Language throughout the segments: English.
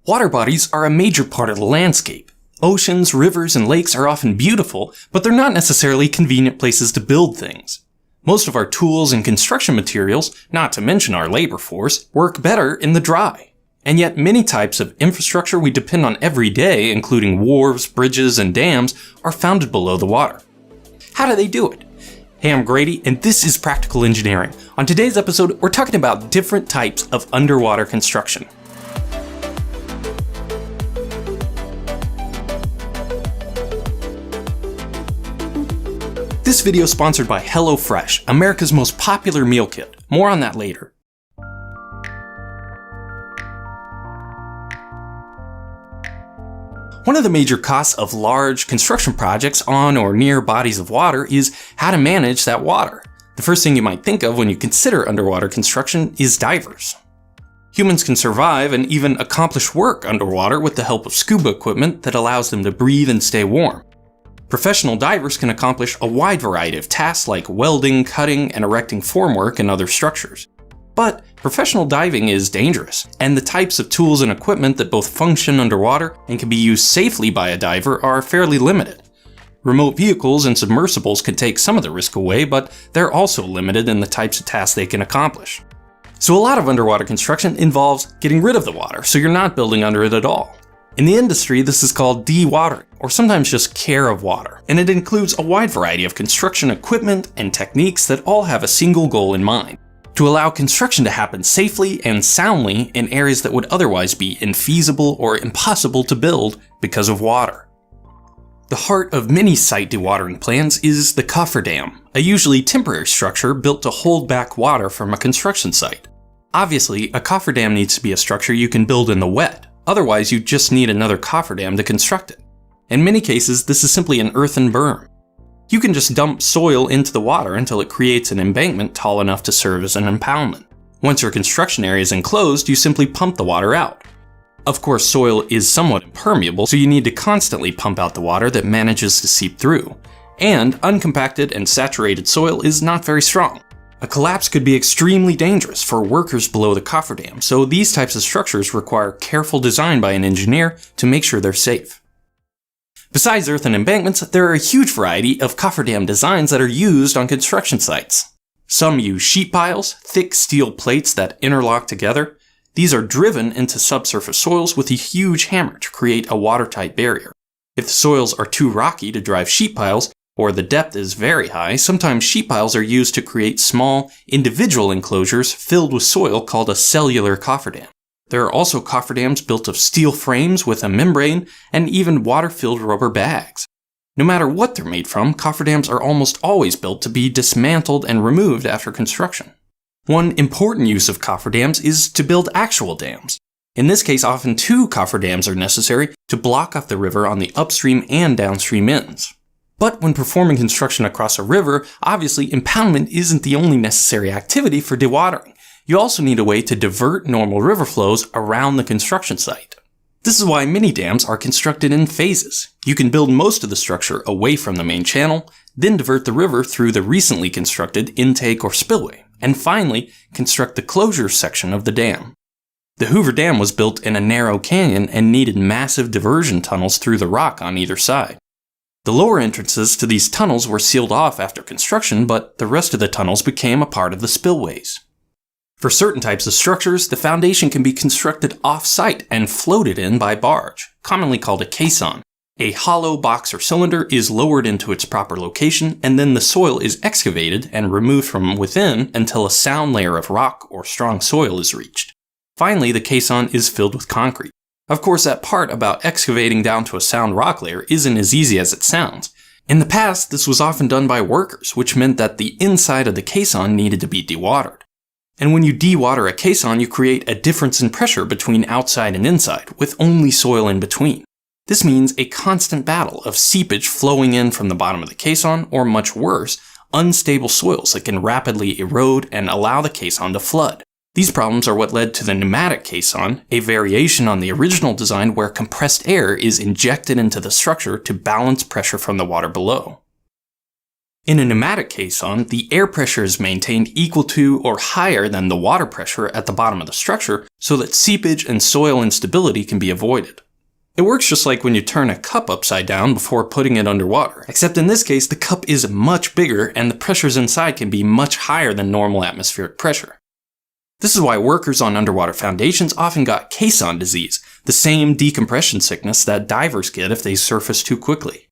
Water bodies are a major part of the landscape. Oceans, rivers, and lakes are often beautiful, but they're not necessarily convenient places to build things. Most of our tools and construction materials, not to mention our labor force, work better in the dry. And yet many types of infrastructure we depend on every day, including wharves, bridges, and dams, are founded below the water. How do they do it? Hey, I'm Grady, and this is Practical Engineering. On today's episode, we're talking about different types of underwater construction. This video is sponsored by HelloFresh, America's most popular meal kit. More on that later. One of the major costs of large construction projects on or near bodies of water is how to manage that water. The first thing you might think of when you consider underwater construction is divers. Humans can survive and even accomplish work underwater with the help of scuba equipment that allows them to breathe and stay warm. Professional divers can accomplish a wide variety of tasks like welding, cutting, and erecting formwork and other structures. But professional diving is dangerous, and the types of tools and equipment that both function underwater and can be used safely by a diver are fairly limited. Remote vehicles and submersibles can take some of the risk away, but they're also limited in the types of tasks they can accomplish. So a lot of underwater construction involves getting rid of the water, so you're not building under it at all. In the industry, this is called dewatering, or sometimes just care of water, and it includes a wide variety of construction equipment and techniques that all have a single goal in mind: to allow construction to happen safely and soundly in areas that would otherwise be infeasible or impossible to build because of water. The heart of many site dewatering plans is the cofferdam, a usually temporary structure built to hold back water from a construction site. Obviously, a cofferdam needs to be a structure you can build in the wet. Otherwise, you just need another cofferdam to construct it. In many cases, this is simply an earthen berm. You can just dump soil into the water until it creates an embankment tall enough to serve as an impoundment. Once your construction area is enclosed, you simply pump the water out. Of course, soil is somewhat impermeable, so you need to constantly pump out the water that manages to seep through. And uncompacted and saturated soil is not very strong. A collapse could be extremely dangerous for workers below the cofferdam, so these types of structures require careful design by an engineer to make sure they're safe. Besides earthen embankments, there are a huge variety of cofferdam designs that are used on construction sites. Some use sheet piles, thick steel plates that interlock together. These are driven into subsurface soils with a huge hammer to create a watertight barrier. If the soils are too rocky to drive sheet piles, or the depth is very high, sometimes sheet piles are used to create small, individual enclosures filled with soil called a cellular cofferdam. There are also cofferdams built of steel frames with a membrane and even water-filled rubber bags. No matter what they're made from, cofferdams are almost always built to be dismantled and removed after construction. One important use of cofferdams is to build actual dams. In this case, often two cofferdams are necessary to block off the river on the upstream and downstream ends. But when performing construction across a river, obviously impoundment isn't the only necessary activity for dewatering. You also need a way to divert normal river flows around the construction site. This is why many dams are constructed in phases. You can build most of the structure away from the main channel, then divert the river through the recently constructed intake or spillway, and finally construct the closure section of the dam. The Hoover Dam was built in a narrow canyon and needed massive diversion tunnels through the rock on either side. The lower entrances to these tunnels were sealed off after construction, but the rest of the tunnels became a part of the spillways. For certain types of structures, the foundation can be constructed off-site and floated in by barge, commonly called a caisson. A hollow box or cylinder is lowered into its proper location, and then the soil is excavated and removed from within until a sound layer of rock or strong soil is reached. Finally, the caisson is filled with concrete. Of course, that part about excavating down to a sound rock layer isn't as easy as it sounds. In the past, this was often done by workers, which meant that the inside of the caisson needed to be dewatered. And when you dewater a caisson, you create a difference in pressure between outside and inside, with only soil in between. This means a constant battle of seepage flowing in from the bottom of the caisson, or much worse, unstable soils that can rapidly erode and allow the caisson to flood. These problems are what led to the pneumatic caisson, a variation on the original design where compressed air is injected into the structure to balance pressure from the water below. In a pneumatic caisson, the air pressure is maintained equal to or higher than the water pressure at the bottom of the structure so that seepage and soil instability can be avoided. It works just like when you turn a cup upside down before putting it underwater, except in this case the cup is much bigger and the pressures inside can be much higher than normal atmospheric pressure. This is why workers on underwater foundations often got caisson disease, the same decompression sickness that divers get if they surface too quickly.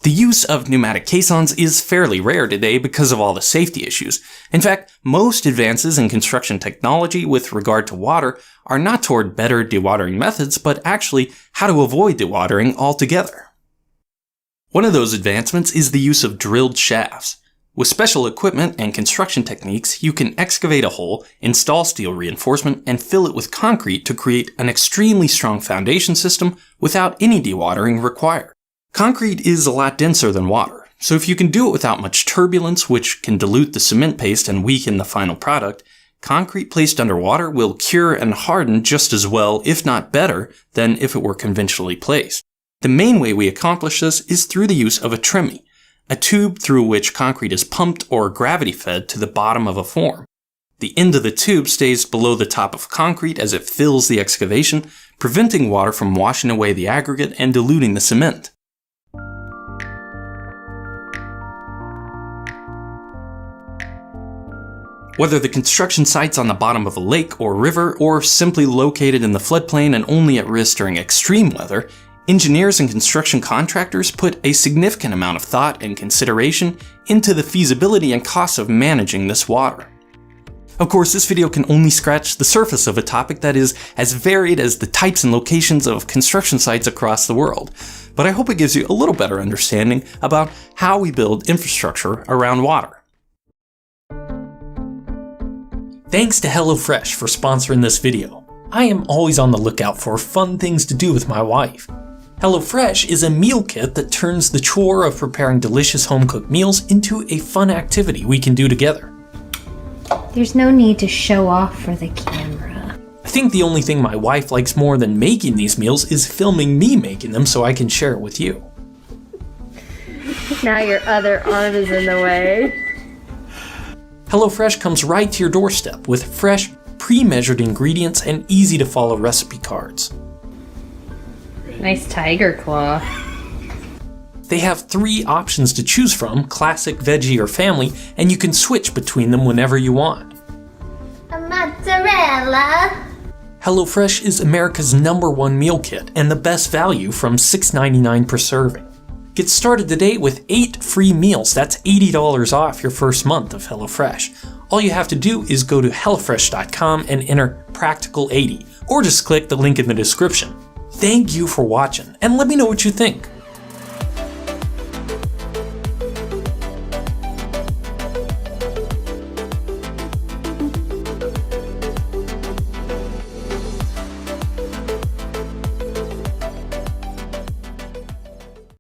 The use of pneumatic caissons is fairly rare today because of all the safety issues. In fact, most advances in construction technology with regard to water are not toward better dewatering methods, but actually how to avoid dewatering altogether. One of those advancements is the use of drilled shafts. With special equipment and construction techniques, you can excavate a hole, install steel reinforcement, and fill it with concrete to create an extremely strong foundation system without any dewatering required. Concrete is a lot denser than water, so if you can do it without much turbulence, which can dilute the cement paste and weaken the final product, concrete placed underwater will cure and harden just as well, if not better, than if it were conventionally placed. The main way we accomplish this is through the use of a tremie, a tube through which concrete is pumped or gravity fed to the bottom of a form. The end of the tube stays below the top of concrete as it fills the excavation, preventing water from washing away the aggregate and diluting the cement. Whether the construction site's on the bottom of a lake or river, or simply located in the floodplain and only at risk during extreme weather, engineers and construction contractors put a significant amount of thought and consideration into the feasibility and costs of managing this water. Of course, this video can only scratch the surface of a topic that is as varied as the types and locations of construction sites across the world, but I hope it gives you a little better understanding about how we build infrastructure around water. Thanks to HelloFresh for sponsoring this video. I am always on the lookout for fun things to do with my wife. HelloFresh is a meal kit that turns the chore of preparing delicious home-cooked meals into a fun activity we can do together. There's no need to show off for the camera. I think the only thing my wife likes more than making these meals is filming me making them so I can share it with you. Now your other arm is in the way. HelloFresh comes right to your doorstep with fresh, pre-measured ingredients and easy-to-follow recipe cards. Nice tiger claw. They have 3 options to choose from: classic, veggie, or family, and you can switch between them whenever you want. A mozzarella! HelloFresh is America's #1 meal kit and the best value from $6.99 per serving. Get started today with 8 free meals. That's $80 off your first month of HelloFresh. All you have to do is go to HelloFresh.com and enter Practical80, or just click the link in the description. Thank you for watching, and let me know what you think.